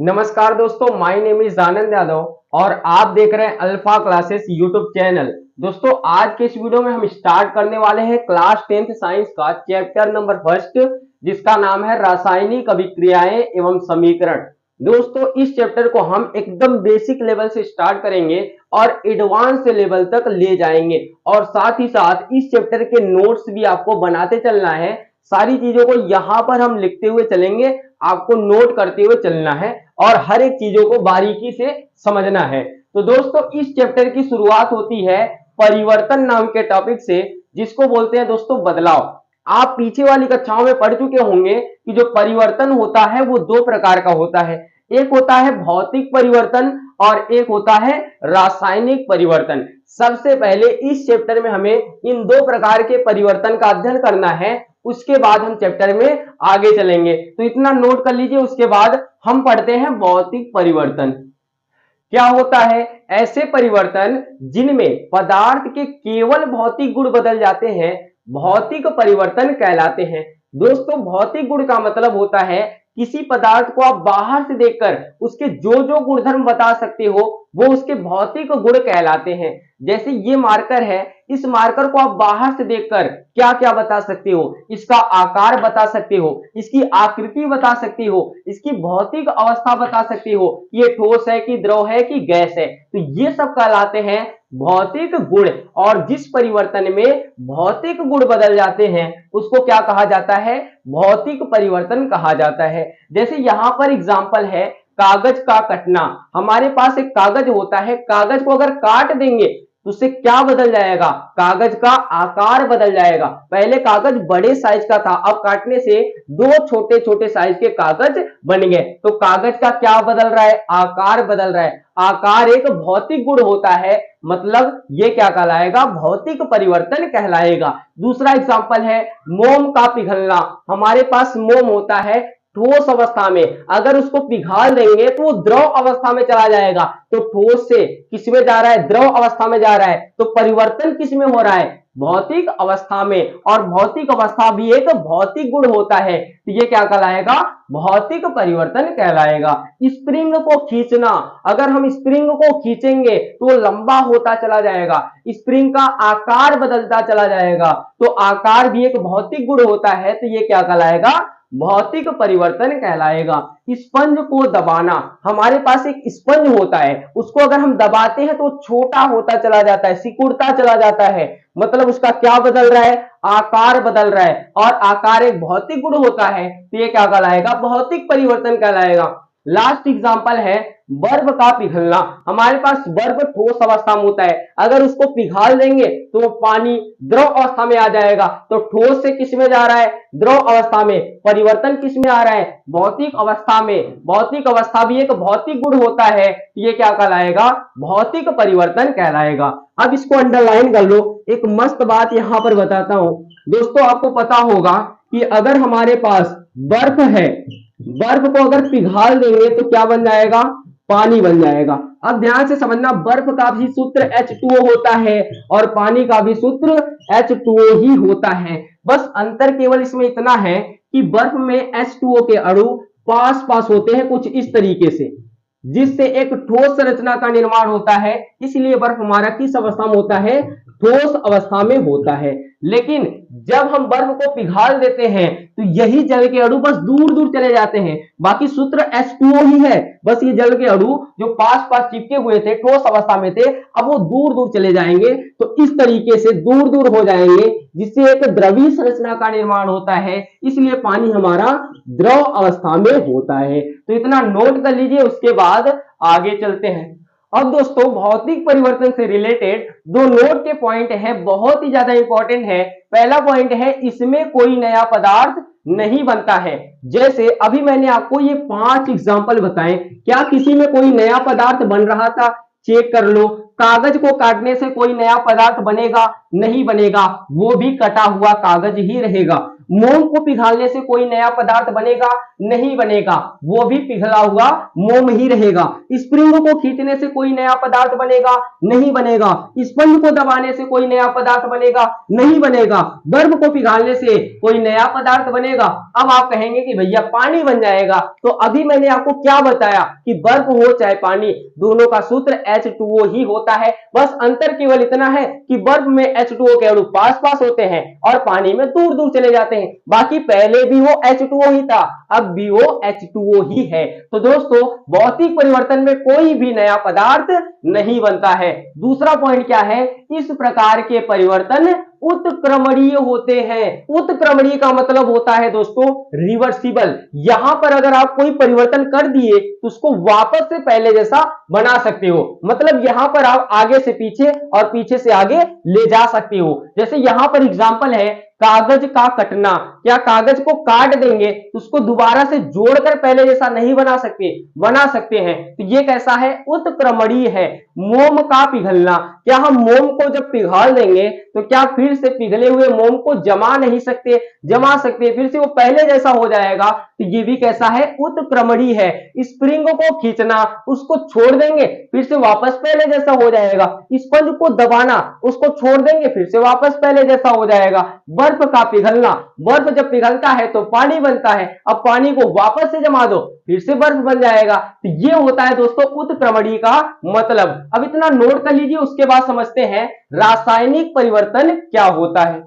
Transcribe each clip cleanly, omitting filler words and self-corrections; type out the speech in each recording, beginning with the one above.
नमस्कार दोस्तों, my name is Anand Yadav और आप देख रहे हैं अल्फा क्लासेस यूट्यूब चैनल। दोस्तों आज के इस वीडियो में हम स्टार्ट करने वाले हैं क्लास 10th साइंस का चैप्टर नंबर फर्स्ट, जिसका नाम है रासायनिक अभिक्रियाएं एवं समीकरण। दोस्तों इस चैप्टर को हम एकदम बेसिक लेवल से स्टार्ट करेंगे और एडवांस लेवल तक ले जाएंगे और साथ ही साथ इस चैप्टर के नोट्स भी आपको बनाते चलना है। सारी चीजों को यहाँ पर हम लिखते हुए चलेंगे, आपको नोट करते हुए चलना है और हर एक चीजों को बारीकी से समझना है। तो दोस्तों इस चैप्टर की शुरुआत होती है परिवर्तन नाम के टॉपिक से, जिसको बोलते हैं दोस्तों बदलाव। आप पीछे वाली कक्षाओं में पढ़ चुके होंगे कि जो परिवर्तन होता है वो दो प्रकार का होता है, एक होता है भौतिक परिवर्तन और एक होता है रासायनिक परिवर्तन। सबसे पहले इस चैप्टर में हमें इन दो प्रकार के परिवर्तन का अध्ययन करना है, उसके बाद हम चैप्टर में आगे चलेंगे। तो इतना नोट कर लीजिए। उसके बाद हम पढ़ते हैं भौतिक परिवर्तन। क्या होता है? ऐसे परिवर्तन जिनमें पदार्थ के केवल भौतिक गुण बदल जाते हैं भौतिक परिवर्तन कहलाते हैं। दोस्तों भौतिक गुण का मतलब होता है किसी पदार्थ को आप बाहर से देखकर उसके जो जो गुणधर्म बता सकते हो वो उसके भौतिक गुण कहलाते हैं। जैसे ये मार्कर है, इस मार्कर को आप बाहर से देखकर क्या क्या बता सकते हो? इसका आकार बता सकते हो, इसकी आकृति बता सकते हो, इसकी भौतिक अवस्था बता सकते हो, ये ठोस है कि द्रव है कि गैस है। तो ये सब कहलाते हैं भौतिक गुण। और जिस परिवर्तन में भौतिक गुण बदल जाते हैं उसको क्या कहा जाता है? भौतिक परिवर्तन कहा जाता है। जैसे यहां पर एग्जांपल है कागज का कटना। हमारे पास एक कागज होता है, कागज को अगर काट देंगे तो उससे क्या बदल जाएगा? कागज का आकार बदल जाएगा। पहले कागज बड़े साइज का था, अब काटने से दो छोटे छोटे साइज के कागज बन गए। तो कागज का क्या बदल रहा है? आकार बदल रहा है। आकार एक भौतिक गुण होता है, मतलब ये क्या कहलाएगा? भौतिक परिवर्तन कहलाएगा। दूसरा एग्जांपल है मोम का पिघलना। हमारे पास मोम होता है ठोस अवस्था में, अगर उसको पिघाल देंगे तो वो द्रव अवस्था में चला जाएगा। तो ठोस से किसमें जा रहा है? द्रव अवस्था में जा रहा है। तो परिवर्तन किसमें हो रहा है? भौतिक अवस्था में। और भौतिक अवस्था भी एक भौतिक गुण होता है, तो ये क्या कहलाएगा? भौतिक परिवर्तन कहलाएगा। स्प्रिंग को खींचना, अगर हम स्प्रिंग को खींचेंगे तो वो लंबा होता चला जाएगा, स्प्रिंग का आकार बदलता चला जाएगा। तो आकार भी एक भौतिक गुण होता है, तो ये क्या कहलाएगा? भौतिक परिवर्तन कहलाएगा। स्पंज को दबाना, हमारे पास एक स्पंज होता है, उसको अगर हम दबाते हैं तो छोटा होता चला जाता है, सिकुड़ता चला जाता है, मतलब उसका क्या बदल रहा है? आकार बदल रहा है। और आकार एक भौतिक गुण होता है, तो ये क्या कहलाएगा? भौतिक परिवर्तन कहलाएगा। लास्ट एग्जांपल है बर्फ का पिघलना। हमारे पास बर्फ ठोस अवस्था में होता है, अगर उसको पिघाल देंगे तो वो पानी द्रव अवस्था में आ जाएगा। तो ठोस से किस में जा रहा है? द्रव अवस्था में। परिवर्तन किस में आ रहा है? भौतिक अवस्था में। भौतिक अवस्था भी एक भौतिक गुण होता है, ये क्या कहलाएगा? भौतिक परिवर्तन कहलाएगा। अब इसको अंडरलाइन कर लो। एक मस्त बात यहां पर बताता हूं। दोस्तों आपको पता होगा कि अगर हमारे पास बर्फ है, बर्फ को अगर पिघाल देंगे तो क्या बन जाएगा? पानी बन जाएगा। अब ध्यान से समझना, बर्फ का भी सूत्र H2O होता है और पानी का भी सूत्र H2O ही होता है। बस अंतर केवल इसमें इतना है कि बर्फ में H2O के अणु पास पास होते हैं कुछ इस तरीके से, जिससे एक ठोस संरचना का निर्माण होता है। इसलिए बर्फ हमारा किस अवस्था में होता है? ठोस अवस्था में होता है। लेकिन जब हम बर्फ को पिघाल देते हैं तो यही जल के अणु बस दूर दूर चले जाते हैं, बाकी सूत्र H2O ही है। बस ये जल के अणु जो पास पास चिपके हुए थे, ठोस अवस्था में थे, अब वो दूर दूर चले जाएंगे। तो इस तरीके से दूर दूर हो जाएंगे, जिससे एक द्रवीय संरचना का निर्माण होता है। इसलिए पानी हमारा द्रव अवस्था में होता है। तो इतना नोट कर लीजिए, उसके बाद आगे चलते हैं। अब दोस्तों भौतिक परिवर्तन से रिलेटेड दो नोट के पॉइंट है, बहुत ही ज्यादा इंपॉर्टेंट है। पहला पॉइंट है इसमें कोई नया पदार्थ नहीं बनता है। जैसे अभी मैंने आपको ये 5 एग्जांपल बताए, क्या किसी में कोई नया पदार्थ बन रहा था? चेक कर लो। कागज को काटने से कोई नया पदार्थ बनेगा? नहीं बनेगा, वो भी कटा हुआ कागज ही रहेगा। मोम को पिघालने से कोई नया पदार्थ बनेगा? नहीं बनेगा, वो भी पिघला हुआ मोम ही रहेगा। स्प्रिंग को खींचने से कोई नया पदार्थ बनेगा? नहीं बनेगा। स्पंज को दबाने से कोई नया पदार्थ बनेगा? नहीं बनेगा। बर्फ को पिघालने से कोई नया पदार्थ बनेगा? अब आप कहेंगे कि भैया पानी बन जाएगा, तो अभी मैंने आपको क्या बताया कि बर्फ हो चाहे पानी, दोनों का सूत्र H2O ही होता है। बस अंतर केवल इतना है कि बर्फ में H2O के अणु पास पास होते हैं और पानी में दूर दूर चले जाते हैं। बाकी पहले भी वो H2O ही था, अब भी वो H2O ही है। तो दोस्तों भौतिक परिवर्तन में कोई भी नया पदार्थ नहीं बनता है। दूसरा पॉइंट क्या है? इस प्रकार के परिवर्तन उत्क्रमणीय होते हैं। उत्क्रमणीय का मतलब होता है दोस्तों रिवर्सिबल। यहां पर अगर आप कोई परिवर्तन कर दिए तो उसको वापस से पहले जैसा बना सकते हो। मतलब यहां पर आप आगे से पीछे और पीछे से आगे ले जा सकते हो। जैसे यहां पर एग्जांपल है कागज का कटना। क्या कागज को काट देंगे तो उसको दोबारा से जोड़कर पहले जैसा नहीं बना सकते? बना सकते हैं। तो ये कैसा है? उत्क्रमणीय है। मोम का पिघलना, क्या हम मोम को जब पिघाल देंगे तो क्या फिर से पिघले हुए मोम को जमा नहीं सकते? जमा सकते, फिर से वो पहले जैसा हो जाएगा। तो ये भी कैसा है? उत्क्रमणीय है। स्प्रिंग को खींचना, उसको छोड़ देंगे फिर से वापस पहले जैसा हो जाएगा। स्पंज को दबाना, उसको छोड़ देंगे फिर से वापस पहले जैसा हो जाएगा। बर्फ का पिघलना, बर्फ जब पिघलता है तो पानी बनता है, अब पानी को वापस से जमा दो फिर से बर्फ बन जाएगा। तो ये होता है दोस्तों उत्क्रमणीय का मतलब। अब इतना नोट कर लीजिए, उसके बाद समझते हैं रासायनिक परिवर्तन क्या होता है।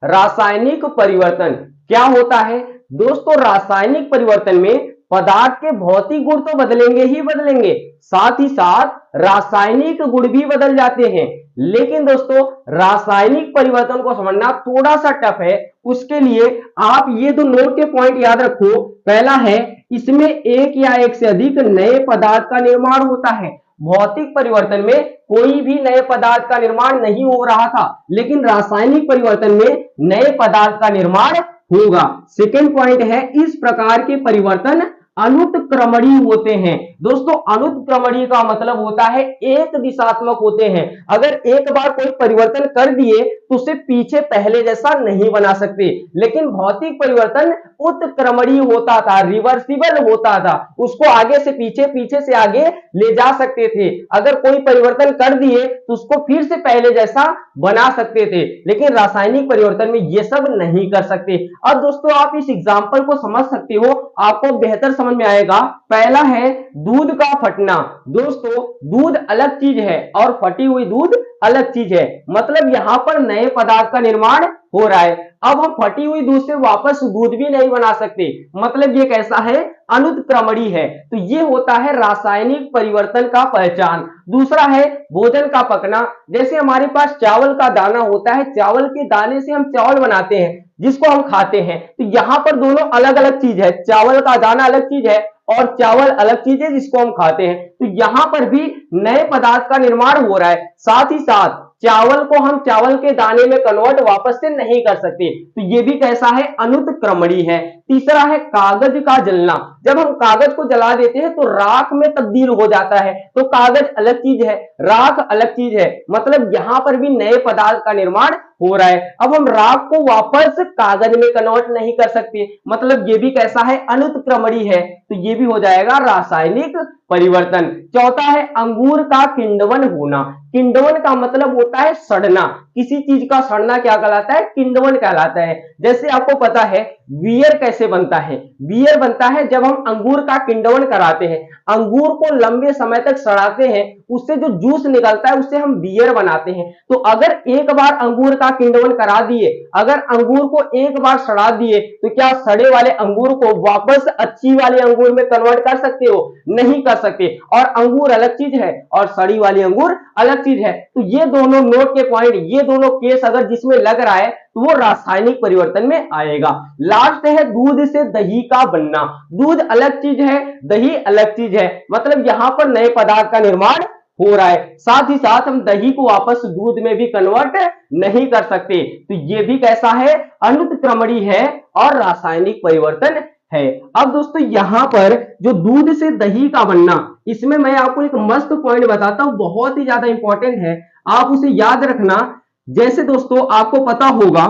रासायनिक परिवर्तन क्या होता है दोस्तों? रासायनिक परिवर्तन में पदार्थ के भौतिक गुण तो बदलेंगे ही बदलेंगे, साथ ही साथ रासायनिक गुण भी बदल जाते हैं। लेकिन दोस्तों रासायनिक परिवर्तन को समझना थोड़ा सा टफ है। उसके लिए आप ये दो नोट के पॉइंट याद रखो। पहला है इसमें एक या एक से अधिक नए पदार्थ का निर्माण होता है। भौतिक परिवर्तन में कोई भी नए पदार्थ का निर्माण नहीं हो रहा था, लेकिन रासायनिक परिवर्तन में नए पदार्थ का निर्माण होगा। सेकेंड पॉइंट है इस प्रकार के परिवर्तन अनुत्क्रमणीय होते हैं। दोस्तों अनुत्क्रमणीय का मतलब होता है एक दिशात्मक होते हैं। अगर एक बार कोई परिवर्तन कर दिए तो उसे पीछे पहले जैसा नहीं बना सकते, लेकिन भौतिक परिवर्तन उत्क्रमणीय होता था, रिवर्सिबल होता था। उसको आगे से पीछे, पीछे से आगे ले जा सकते थे। अगर कोई परिवर्तन कर दिए तो उसको फिर से पहले जैसा बना सकते थे, लेकिन रासायनिक परिवर्तन में ये सब नहीं कर सकते। अब दोस्तों आप इस एग्जाम्पल को समझ सकते हो, आपको बेहतर समझ में आएगा। पहला है दूध का फटना। दोस्तों दूध अलग चीज है और फटी हुई दूध अलग चीज है। मतलब यहां पर नए पदार्थ का निर्माण हो रहा है। अब हम फटी हुई दूध से वापस दूध भी नहीं बना सकते। मतलब ये कैसा है? अनुत्क्रमणीय है। तो ये होता है रासायनिक परिवर्तन का पहचान। दूसरा है भोजन का पकना। जैसे हमारे पास चावल का दाना होता है, चावल के दाने से हम चावल बनाते हैं जिसको हम खाते हैं। तो यहां पर दोनों अलग अलग चीज है। चावल का दाना अलग चीज है और चावल अलग चीज है जिसको हम खाते हैं। तो यहां पर भी नए पदार्थ का निर्माण हो रहा है। साथ ही साथ चावल को हम चावल के दाने में कन्वर्ट वापस से नहीं कर सकते। तो ये भी कैसा है? अनुत्क्रमणीय है। तीसरा है कागज का जलना। जब हम कागज को जला देते हैं तो राख में तब्दील हो जाता है। तो कागज अलग चीज है, राख अलग चीज है। मतलब यहां पर भी नए पदार्थ का निर्माण हो रहा है। अब हम राख को वापस कागज में कन्वर्ट नहीं कर सकते। मतलब ये भी कैसा है? अनुत्क्रमणीय है। तो ये भी हो जाएगा रासायनिक परिवर्तन। चौथा है अंगूर का किण्वन होना। किण्वन का मतलब होता है सड़ना। किसी चीज का सड़ना क्या कहलाता है? किण्वन कहलाता है। जैसे आपको पता है बियर कैसे बनता है? बियर बनता है जब हम अंगूर का किण्वन कराते हैं, अंगूर को लंबे समय तक सड़ाते हैं, उससे जो जूस निकलता है उससे हम बियर बनाते हैं। तो अगर एक बार अंगूर का किण्वन करा दिए, अगर अंगूर को एक बार सड़ा दिए, तो क्या सड़े वाले अंगूर को वापस अच्छी वाले अंगूर में कन्वर्ट कर सकते हो? नहीं कर सकते। और अंगूर अलग चीज है और सड़ी वाली अंगूर अलग चीज है। तो ये दोनों नोट के पॉइंट, ये दोनों केस अगर जिसमें लग रहा है तो वो रासायनिक परिवर्तन में आएगा। लास्ट है दूध से दही का बनना। दूध अलग चीज है, दही अलग चीज है। मतलब यहां पर नए पदार्थ का निर्माण हो रहा है। साथ ही साथ हम दही को वापस दूध में भी कन्वर्ट नहीं कर सकते। तो ये भी कैसा है? अनुत्क्रमणीय है और रासायनिक परिवर्तन है। अब दोस्तों यहां पर जो दूध से दही का बनना, इसमें मैं आपको एक मस्त पॉइंट बताता हूं, बहुत ही ज्यादा इंपॉर्टेंट है, आप उसे याद रखना। जैसे दोस्तों आपको पता होगा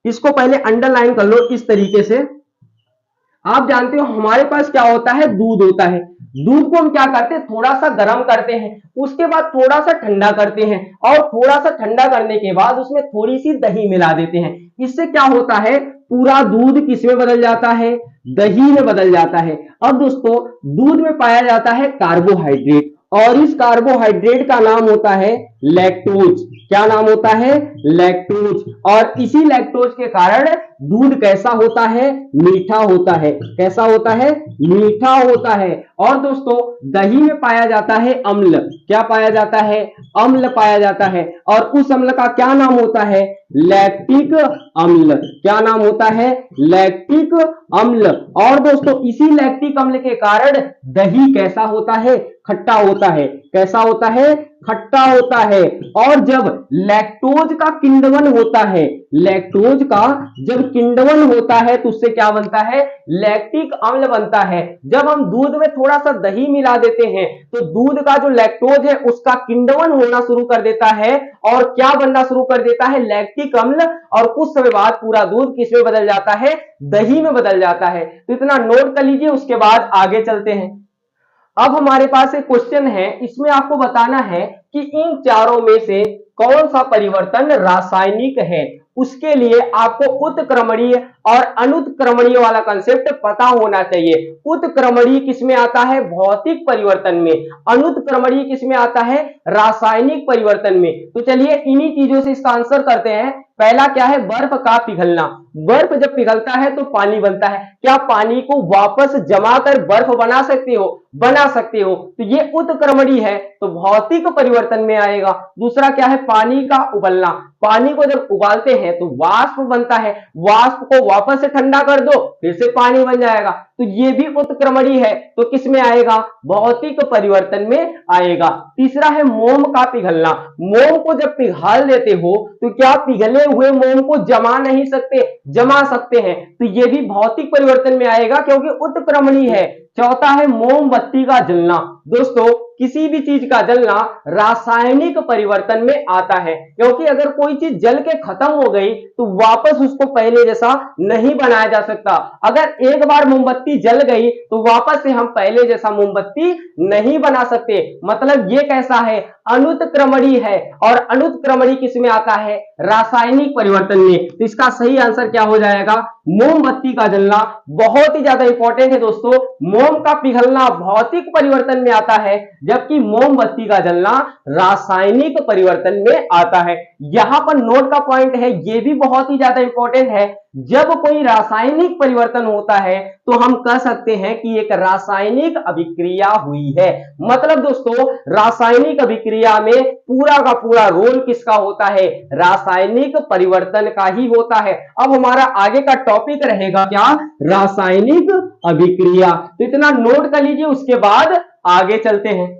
इसको पहले अंडरलाइन कर लो इस तरीके से। आप जानते हो हमारे पास क्या होता है, दूध होता है। दूध को हम क्या करते हैं, थोड़ा सा गर्म करते हैं, उसके बाद थोड़ा सा ठंडा करते हैं, और थोड़ा सा ठंडा करने के बाद उसमें थोड़ी सी दही मिला देते हैं। इससे क्या होता है, पूरा दूध किस में बदल जाता है, दही में बदल जाता है। अब दोस्तों दूध में पाया जाता है कार्बोहाइड्रेट, और इस कार्बोहाइड्रेट का नाम होता है लैक्टोज। क्या नाम होता है, लैक्टोज। और इसी लैक्टोज के कारण दूध कैसा होता है, मीठा होता है। कैसा होता है, मीठा होता है। और दोस्तों दही में पाया जाता है अम्ल। क्या पाया जाता है, अम्ल पाया जाता है। और उस अम्ल का क्या नाम होता है, लैक्टिक अम्ल। क्या नाम होता है, लैक्टिक अम्ल। और दोस्तों इसी लैक्टिक अम्ल के कारण दही कैसा होता है, खट्टा होता है। कैसा होता है, खट्टा होता है। और जब लैक्टोज का किण्वन होता है, लैक्टोज का जब किण्वन होता है तो उससे क्या बनता है, लैक्टिक अम्ल बनता है। जब हम दूध में थोड़ा सा दही मिला देते हैं तो दूध का जो लैक्टोज है उसका किण्वन होना शुरू कर देता है, और क्या बनना शुरू कर देता है, लैक्टिक अम्ल। और कुछ समय बाद पूरा दूध किस में बदल जाता है, दही में बदल जाता है। तो इतना नोट कर लीजिए, उसके बाद आगे चलते हैं। अब हमारे पास एक क्वेश्चन है, इसमें आपको बताना है कि इन चारों में से कौन सा परिवर्तन रासायनिक है। उसके लिए आपको उत्क्रमणीय और अनुत्क्रमणीय वाला कंसेप्ट पता होना चाहिए। उत्क्रमणीय किसमें आता है, भौतिक परिवर्तन में। अनुत्क्रमणीय किसमें आता है, रासायनिक परिवर्तन में। तो चलिए इन्हीं चीजों से इसका आंसर करते हैं। पहला क्या है, बर्फ का पिघलना। बर्फ जब पिघलता है तो पानी बनता है। क्या पानी को वापस जमा कर बर्फ बना सकते हो, बना सकते हो। तो ये उत्क्रमणीय है, तो भौतिक परिवर्तन में आएगा। दूसरा क्या है, पानी का उबलना। पानी को जब उबालते हैं तो वाष्प बनता है, वाष्प को वापस से ठंडा कर दो फिर से पानी बन जाएगा। तो ये भी उत्क्रमणीय है, तो किस में आएगा, भौतिक परिवर्तन में आएगा। तीसरा है मोम का पिघलना। मोम को जब पिघाल देते हो तो क्या पिघले हुए मोम को जमा नहीं सकते, जमा सकते हैं। तो ये भी भौतिक परिवर्तन में आएगा क्योंकि उत्क्रमणीय है। चौथा है मोमबत्ती का जलना। दोस्तों किसी भी चीज का जलना रासायनिक परिवर्तन में आता है, क्योंकि अगर कोई चीज जल के खत्म हो गई तो वापस उसको पहले जैसा नहीं बनाया जा सकता। अगर एक बार मोमबत्ती जल गई तो वापस से हम पहले जैसा मोमबत्ती नहीं बना सकते। मतलब ये कैसा है, अनुत्क्रमणीय है। और अनुत्क्रमणीय किसमें आता है, रासायनिक परिवर्तन में। तो इसका सही आंसर क्या हो जाएगा, मोमबत्ती का जलना। बहुत ही ज्यादा इंपॉर्टेंट है दोस्तों, मोम का पिघलना भौतिक परिवर्तन में आता है, जबकि मोमबत्ती का जलना रासायनिक परिवर्तन में आता है। यहां पर नोट का पॉइंट है, यह भी बहुत ही ज्यादा इंपॉर्टेंट है। जब कोई रासायनिक परिवर्तन होता है तो हम कह सकते हैं कि एक रासायनिक अभिक्रिया हुई है। मतलब दोस्तों रासायनिक अभिक्रिया में पूरा का पूरा रोल किसका होता है, रासायनिक परिवर्तन का ही होता है। अब हमारा आगे का टॉपिक रहेगा क्या, रासायनिक अभिक्रिया। तो इतना नोट कर लीजिए, उसके बाद आगे चलते हैं।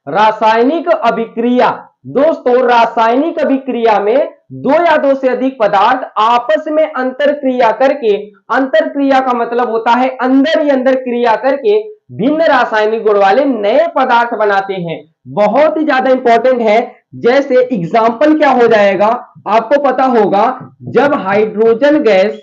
रासायनिक अभिक्रिया। दोस्तों रासायनिक अभिक्रिया में दो या दो से अधिक पदार्थ आपस में अंतर क्रिया करके, अंतर क्रिया का मतलब होता है अंदर ही अंदर क्रिया करके भिन्न रासायनिक गुण वाले नए पदार्थ बनाते हैं। बहुत ही ज्यादा इंपॉर्टेंट है। जैसे एग्जाम्पल क्या हो जाएगा, आपको पता होगा, जब हाइड्रोजन गैस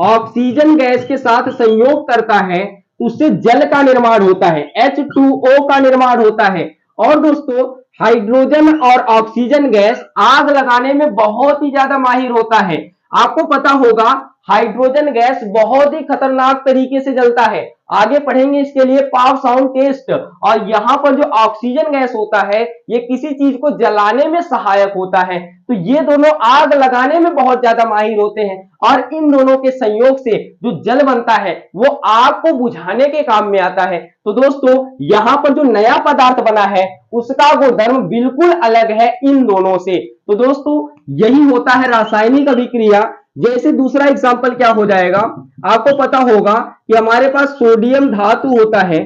ऑक्सीजन गैस के साथ संयोग करता है तो उससे जल का निर्माण होता है, H2O का निर्माण होता है। और दोस्तों हाइड्रोजन और ऑक्सीजन गैस आग लगाने में बहुत ही ज्यादा माहिर होता है। आपको पता होगा हाइड्रोजन गैस बहुत ही खतरनाक तरीके से जलता है। आगे पढ़ेंगे इसके लिए पाव साउंड टेस्ट। और यहां पर जो ऑक्सीजन गैस होता है ये किसी चीज को जलाने में सहायक होता है। तो ये दोनों आग लगाने में बहुत ज्यादा माहिर होते हैं, और इन दोनों के संयोग से जो जल बनता है वो आग को बुझाने के काम में आता है। तो दोस्तों यहां पर जो नया पदार्थ बना है उसका गुणधर्म बिल्कुल अलग है इन दोनों से। तो दोस्तों यही होता है रासायनिक अभिक्रिया। जैसे दूसरा एग्जाम्पल क्या हो जाएगा, आपको पता होगा कि हमारे पास सोडियम धातु होता है,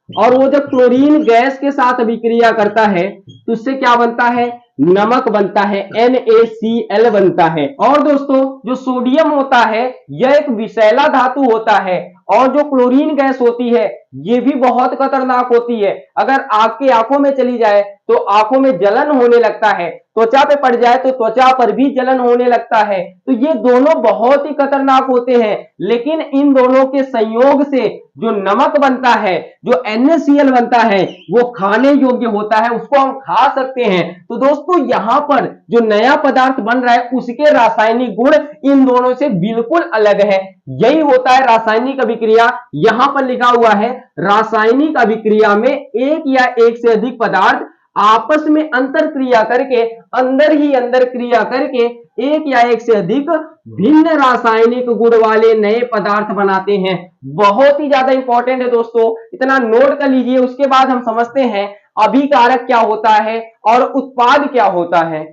और वो जब क्लोरीन गैस के साथ अभिक्रिया करता है तो उससे क्या बनता है, नमक बनता है, NaCl बनता है। और दोस्तों जो सोडियम होता है यह एक विषैला धातु होता है, और जो क्लोरीन गैस होती है ये भी बहुत खतरनाक होती है। अगर आपकी आंखों में चली जाए तो आंखों में जलन होने लगता है, त्वचा पे पड़ जाए तो त्वचा पर भी जलन होने लगता है। तो ये दोनों बहुत ही खतरनाक होते हैं। लेकिन इन दोनों के संयोग से जो नमक बनता है, जो NaCl बनता है, वो खाने योग्य होता है, उसको हम खा सकते हैं। तो दोस्तों यहां पर जो नया पदार्थ बन रहा है उसके रासायनिक गुण इन दोनों से बिल्कुल अलग है। यही होता है रासायनिक अभिक्रिया। यहां पर लिखा हुआ है रासायनिक अभिक्रिया में एक या एक से अधिक पदार्थ आपस में अंतर क्रिया करके, अंदर ही अंदर क्रिया करके एक या एक से अधिक भिन्न रासायनिक गुण वाले नए पदार्थ बनाते हैं। बहुत ही ज्यादा इंपॉर्टेंट है दोस्तों, इतना नोट कर लीजिए। उसके बाद हम समझते हैं अभिकारक क्या होता है और उत्पाद क्या होता है।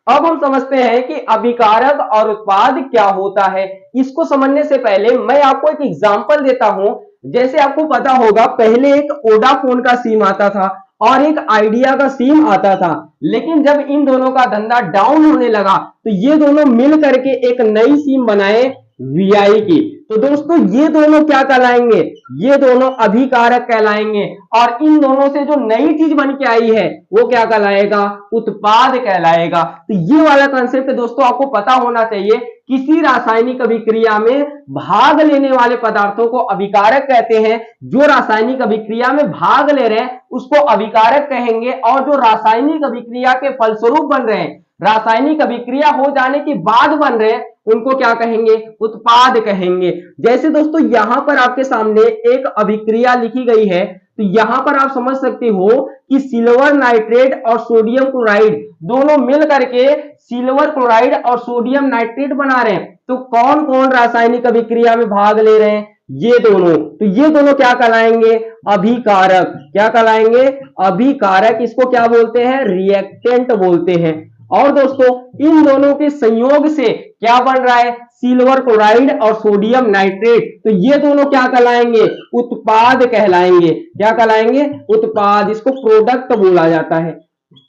अब हम समझते हैं कि अभिकारक और उत्पाद क्या होता है। इसको समझने से पहले मैं आपको एक एग्जांपल देता हूं। जैसे आपको पता होगा पहले एक वोडाफोन का सिम आता था और एक आइडिया का सिम आता था, लेकिन जब इन दोनों का धंधा डाउन होने लगा तो ये दोनों मिल करके एक नई सिम बनाए VI की। तो दोस्तों ये दोनों क्या कहलाएंगे, ये दोनों अभिकारक कहलाएंगे। और इन दोनों से जो नई चीज बन के आई है वो क्या कहलाएगा, उत्पाद कहलाएगा। तो ये वाला कंसेप्ट दोस्तों आपको पता होना चाहिए। किसी रासायनिक अभिक्रिया में भाग लेने वाले पदार्थों को अभिकारक कहते हैं। जो रासायनिक अभिक्रिया में भाग ले रहे हैं उसको अभिकारक कहेंगे, और जो रासायनिक अभिक्रिया के फलस्वरूप बन रहे हैं, रासायनिक अभिक्रिया हो जाने के बाद बन रहे हैं, उनको क्या कहेंगे, उत्पाद कहेंगे। जैसे दोस्तों यहां पर आपके सामने एक अभिक्रिया लिखी गई है, तो यहां पर आप समझ सकते हो कि सिल्वर नाइट्रेट और सोडियम क्लोराइड दोनों मिल करके सिल्वर क्लोराइड और सोडियम नाइट्रेट बना रहे हैं। तो कौन कौन रासायनिक अभिक्रिया में भाग ले रहे हैं, ये दोनों। तो ये दोनों क्या कहलाएंगे, अभिकारक। क्या कहलाएंगे, अभिकारक। इसको क्या बोलते हैं, रिएक्टेंट बोलते हैं। और दोस्तों इन दोनों के संयोग से क्या बन रहा है, सिल्वर क्लोराइड और सोडियम नाइट्रेट। तो ये दोनों क्या कहलाएंगे, उत्पाद कहलाएंगे। क्या कहलाएंगे, उत्पाद। इसको प्रोडक्ट बोला जाता है।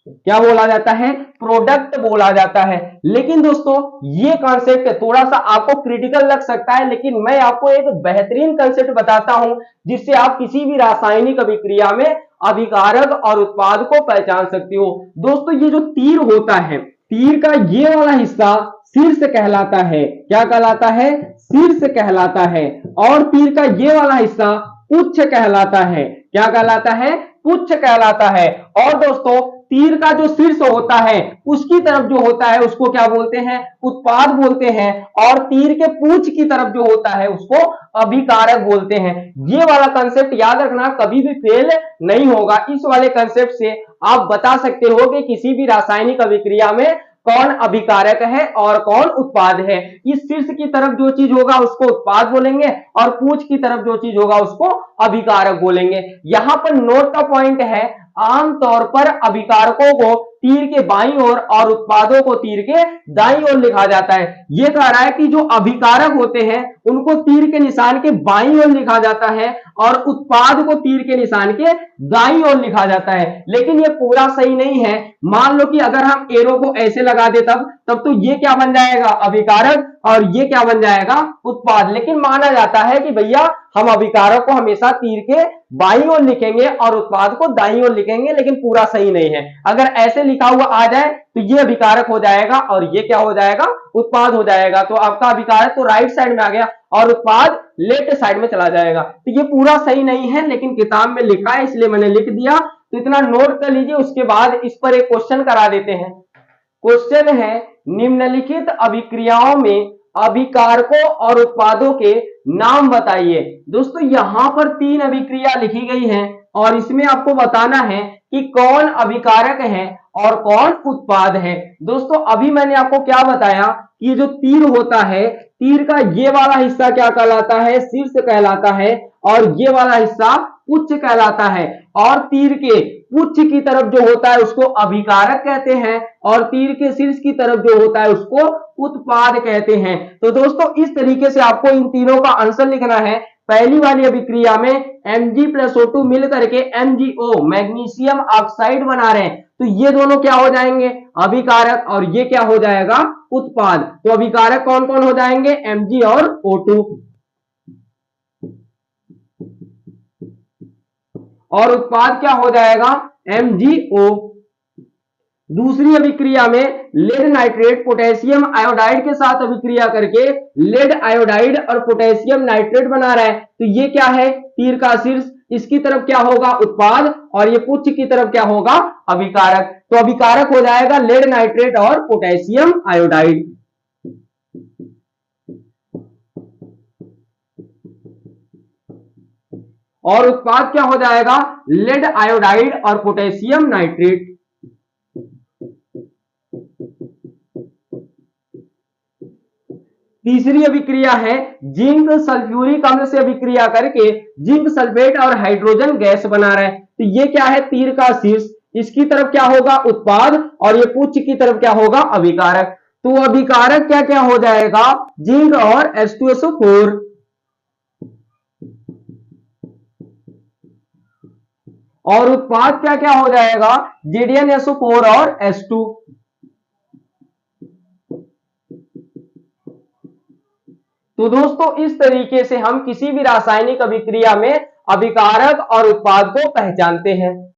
क्या बोला जाता है, प्रोडक्ट बोला जाता है। लेकिन दोस्तों ये कॉन्सेप्ट थोड़ा सा आपको क्रिटिकल लग सकता है, लेकिन मैं आपको एक बेहतरीन कॉन्सेप्ट बताता हूं जिससे आप किसी भी रासायनिक अभिक्रिया में अभिकारक और उत्पाद को पहचान सकते हो। दोस्तों ये जो तीर होता है, तीर का ये वाला हिस्सा शीर्ष कहलाता है। क्या कहलाता है, शीर्ष कहलाता है। और तीर का ये वाला हिस्सा पुच्छ कहलाता है। क्या कहलाता है, पुच्छ कहलाता है। और दोस्तों तीर का जो शीर्ष होता है उसकी तरफ जो होता है उसको क्या बोलते हैं, उत्पाद बोलते हैं। और तीर के पूंछ की तरफ जो होता है उसको अभिकारक बोलते हैं। ये वाला कंसेप्ट याद रखना, कभी भी फेल नहीं होगा। इस वाले कंसेप्ट से आप बता सकते हो कि किसी भी रासायनिक अभिक्रिया में कौन अभिकारक है और कौन उत्पाद है। इस शीर्ष की तरफ जो चीज होगा उसको उत्पाद बोलेंगे और पूंछ की तरफ जो चीज होगा उसको अभिकारक बोलेंगे। यहां पर नोट का पॉइंट है, आमतौर पर अभिकारकों को तीर के बाईं ओर और उत्पादों को तीर के दाईं ओर लिखा जाता है। यह कह रहा है कि जो अभिकारक होते हैं उनको तीर के निशान के बाईं ओर लिखा जाता है और उत्पाद को तीर के निशान के दाईं ओर लिखा जाता है। लेकिन यह पूरा सही नहीं है। मान लो कि अगर हम एरो को ऐसे लगा दे तब तो ये क्या बन जाएगा, अभिकारक, और ये क्या बन जाएगा, उत्पाद। लेकिन माना जाता है कि भैया हम अभिकारक को हमेशा तीर के बाईं ओर लिखेंगे और उत्पाद को दाईं ओर लिखेंगे, लेकिन पूरा सही नहीं है। अगर ऐसे लिखा हुआ आ जाए तो ये अभिकारक हो जाएगा और ये क्या हो जाएगा, उत्पाद हो जाएगा। तो आपका अभिकारक तो राइट साइड में आ गया और उत्पाद लेफ्ट साइड में चला जाएगा। तो ये पूरा सही नहीं है, लेकिन किताब में लिखा है इसलिए मैंने लिख दिया। तो इतना नोट कर लीजिए। उसके बाद इस पर एक क्वेश्चन करा देते हैं। क्वेश्चन है, निम्नलिखित अभिक्रियाओं में अभिकारकों और उत्पादों के नाम बताइए। दोस्तों यहां पर 3 अभिक्रिया लिखी गई हैं और इसमें आपको बताना है कि कौन अभिकारक है और कौन उत्पाद है। दोस्तों अभी मैंने आपको क्या बताया कि जो तीर होता है, तीर का ये वाला हिस्सा क्या कहलाता है, शीर्ष कहलाता है, और ये वाला हिस्सा पुच्छ कहलाता है। और तीर के पुच्छ की तरफ जो होता है उसको अभिकारक कहते हैं और तीर के शीर्ष की तरफ जो होता है उसको उत्पाद कहते हैं। तो दोस्तों इस तरीके से आपको इन तीनों का आंसर लिखना है। पहली वाली अभिक्रिया में Mg+O2 मिल करके MgO मैग्नीशियम ऑक्साइड बना रहे हैं, तो ये दोनों क्या हो जाएंगे, अभिकारक, और ये क्या हो जाएगा, उत्पाद। तो अभिकारक कौन कौन हो जाएंगे, Mg और O2। और उत्पाद क्या हो जाएगा, MgO। दूसरी अभिक्रिया में लेड नाइट्रेट पोटेशियम आयोडाइड के साथ अभिक्रिया करके लेड आयोडाइड और पोटेशियम नाइट्रेट बना रहा है, तो ये क्या है, तीर का शीर्ष, इसकी तरफ क्या होगा, उत्पाद, और ये पुच्छ की तरफ क्या होगा, अभिकारक। तो अभिकारक हो जाएगा लेड नाइट्रेट और पोटेशियम आयोडाइड। और उत्पाद क्या हो जाएगा, लेड आयोडाइड और पोटेशियम नाइट्रेट। तीसरी अभिक्रिया है जिंक सल्फ्यूरिक अम्ल से अभिक्रिया करके जिंक सल्फेट और हाइड्रोजन गैस बना रहा है, तो ये क्या है, तीर का शीर्ष, इसकी तरफ क्या होगा, उत्पाद, और ये पुच्छ की तरफ क्या होगा, अभिकारक। तो अभिकारक क्या क्या हो जाएगा, जिंक और H2SO4। और उत्पाद क्या क्या हो जाएगा, JDnSO4 और H2। तो दोस्तों इस तरीके से हम किसी भी रासायनिक अभिक्रिया में अभिकारक और उत्पाद को पहचानते हैं।